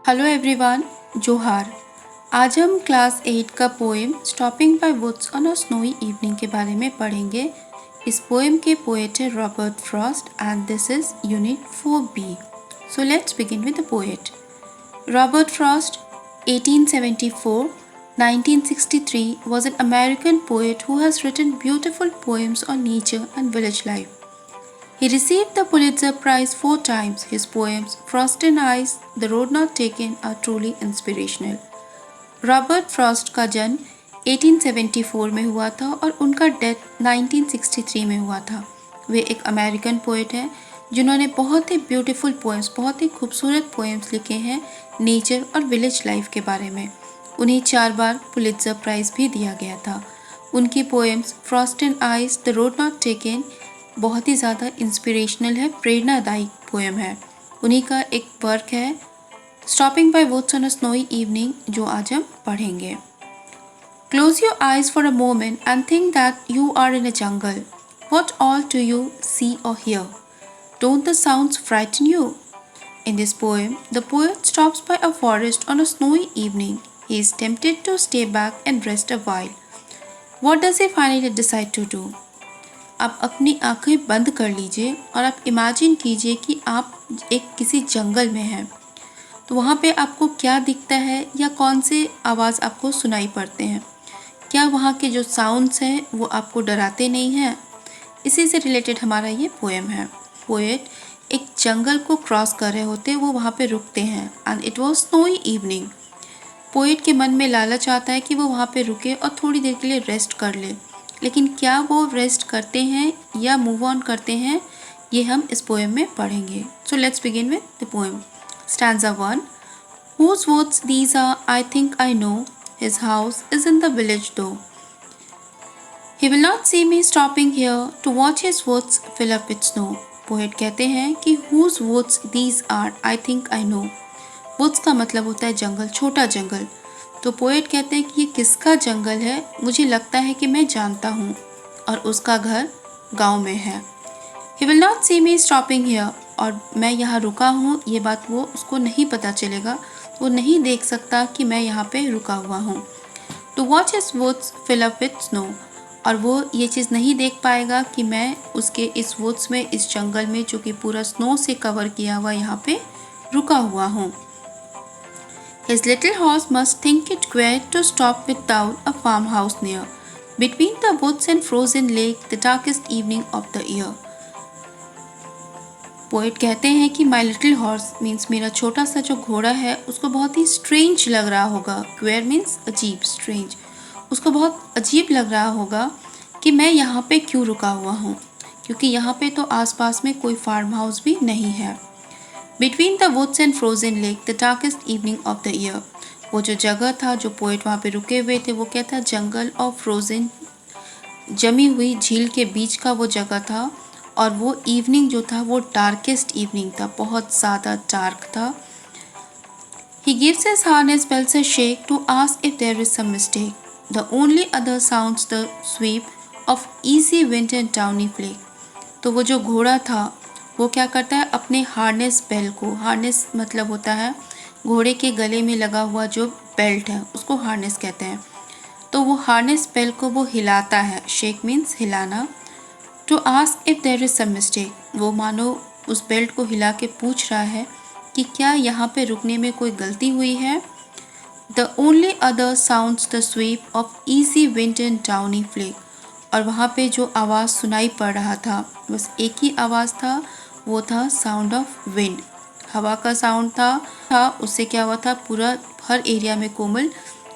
Hello everyone, जोहार। आज हम क्लास 8 का poem stopping by woods on a snowy evening के बारे में पढ़ेंगे। इस पोएम के पोएट है Robert Frost and this is unit 4B। So let's begin with the poet. Robert Frost, 1874 1963, was an American poet who has written beautiful poems on nature and village life. He received the Pulitzer Prize 4 times. His poems, Frost and Ice, The Road Not Taken, are truly inspirational. Robert Frost का जन्म 1874 में हुआ था और उनका death 1963 में हुआ था। वे एक अमेरिकन पोएट हैं जिन्होंने बहुत ही ब्यूटीफुल पोएम्स, बहुत ही खूबसूरत पोएम्स लिखे हैं नेचर और विलेज लाइफ के बारे में। उन्हें 4 बार पुलित्जर प्राइज़ भी दिया गया था। उनकी poems Frost and ice, the road not taken बहुत ही ज़्यादा इंस्पिरेशनल है, प्रेरणादायक पोएम है। उन्हीं का एक वर्क है stopping by woods on a snowy evening, जो आज हम पढ़ेंगे। Close your eyes for a moment and think that you are in a jungle. What all do you see or hear? Don't the sounds frighten you? In this poem, the poet stops by a forest on a snowy evening. He is tempted to stay back and rest a while. What does he finally decide to do? आप अपनी आंखें बंद कर लीजिए और आप imagine कीजिए कि आप एक किसी जंगल में हैं। तो वहाँ पे आपको क्या दिखता है या कौन से आवाज़ आपको सुनाई पड़ते हैं? क्या वहाँ के जो साउंड्स हैं वो आपको डराते नहीं हैं? इसी से रिलेटेड हमारा ये पोएम है। पोएट एक जंगल को क्रॉस कर रहे होते, वो वहाँ पे रुकते हैं and it was snowy evening. Poet के मन में लालच आता है कि वो वहाँ पे रुके और थोड़ी देर के लिए रेस्ट कर ले, लेकिन क्या वो रेस्ट करते हैं या मूव ऑन करते हैं, ये हम इस पोएम में पढ़ेंगे। सो let's begin with the poem. Stanza 1. Whose woods these are, I think I know. His house is in the village though. He will not see me stopping here to watch his woods fill up with snow. Poet कहते हैं कि whose woods these are, I think I know. woods का मतलब होता है जंगल, छोटा जंगल। तो poet कहते हैं कि ये किसका जंगल है, मुझे लगता है कि मैं जानता हूँ, और उसका घर गाँव में है। He will not see me stopping here. और मैं यहाँ रुका हूँ, ये बात वो उसको नहीं पता चलेगा, वो नहीं देख सकता कि मैं यहाँ पे रुका हुआ हूँ। To watch his woods fill up with snow. और वो ये चीज़ नहीं देख पाएगा कि मैं उसके इस वुड्स में, इस जंगल में जो कि पूरा स्नो से कवर किया हुआ यहाँ पे रुका हुआ हूँ। His little horse must think it queer to stop without a farmhouse near. Between the woods and frozen lake, the darkest evening of the year. Poet कहते हैं कि माई लिटिल हॉर्स मीन्स मेरा छोटा सा जो घोड़ा है उसको बहुत ही स्ट्रेंज लग रहा होगा। क्वेयर मीन्स अजीब, स्ट्रेंज। उसको बहुत अजीब लग रहा होगा कि मैं यहाँ पे क्यों रुका हुआ हूँ, क्योंकि यहाँ पे तो आसपास में कोई फार्म हाउस भी नहीं है। Between the woods and frozen lake, the darkest evening of the year. वो जो जगह था, जो पोएट वहाँ पे रुके हुए थे, वो क्या था? जंगल और फ्रोजन, जमी हुई झील के बीच का वो जगह था। और वो इवनिंग जो था वो डार्केस्ट इवनिंग था, बहुत ज़्यादा डार्क था। He gives his harness bells a shake to ask if there is some mistake. The only other sounds the sweep of easy wind and downy flake. तो वो जो घोड़ा था वो क्या करता है? अपने हार्नेस बेल को, हार्नेस मतलब होता है घोड़े के गले में लगा हुआ जो बेल्ट है, उसको हार्नेस कहते हैं। तो वो हार्नेस बेल को वो हिलाता है, शेक मीन्स हिलाना। To ask if there is some mistake, वो मानो उस बेल्ट को हिला के पूछ रहा है कि क्या यहाँ पे रुकने में कोई गलती हुई है। The only other sounds the sweep of easy wind and downy flake. और वहाँ पे जो आवाज़ सुनाई पड़ रहा था, बस एक ही आवाज़ था, वो था साउंड ऑफ विंड, हवा का साउंड था। उससे क्या हुआ था? पूरा हर एरिया में कोमल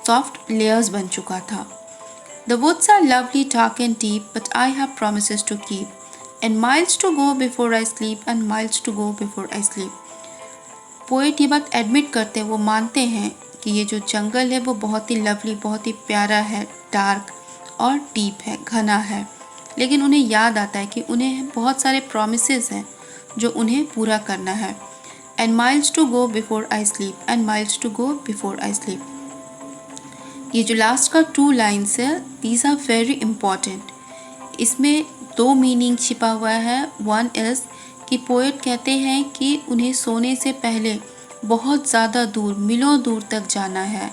सॉफ्ट लेयर्स बन चुका था। The woods are lovely, dark and deep, but I have promises to keep, and miles to go before I sleep, and miles to go before I sleep. Poet ये बात admit करते हैं, वो मानते हैं कि ये जो जंगल है वो बहुत ही लवली, बहुत ही प्यारा है, डार्क और डीप है, घना है, लेकिन उन्हें याद आता है कि उन्हें बहुत सारे प्रॉमिसेस हैं जो उन्हें पूरा करना है। And miles to go before I sleep, and miles to go before I sleep. ये जो लास्ट का 2 लाइन्स है, दीज आर वेरी इम्पॉर्टेंट। इसमें 2 मीनिंग छिपा हुआ है। वन इज़ कि पोएट कहते हैं कि उन्हें सोने से पहले बहुत ज़्यादा दूर, मीलों दूर तक जाना है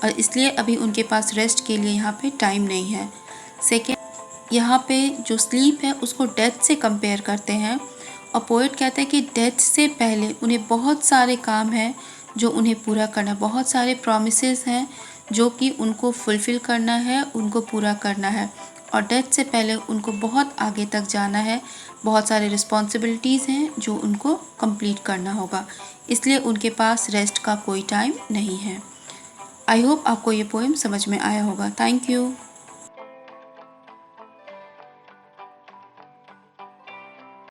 और इसलिए अभी उनके पास रेस्ट के लिए यहाँ पे टाइम नहीं है। सेकेंड, यहाँ पे जो स्लीप है उसको डेथ से कंपेयर करते हैं और पोएट कहते हैं कि डेथ से पहले उन्हें बहुत सारे काम हैं जो उन्हें पूरा करना, बहुत सारे प्रॉमिसेस हैं जो कि उनको फुलफ़िल करना है, उनको पूरा करना है और डेथ से पहले उनको बहुत आगे तक जाना है, बहुत सारे रिस्पॉन्सिबिलिटीज़ हैं जो उनको कंप्लीट करना होगा, इसलिए उनके पास रेस्ट का कोई टाइम नहीं है। आई होप आपको ये पोएम समझ में आया होगा। Thank you.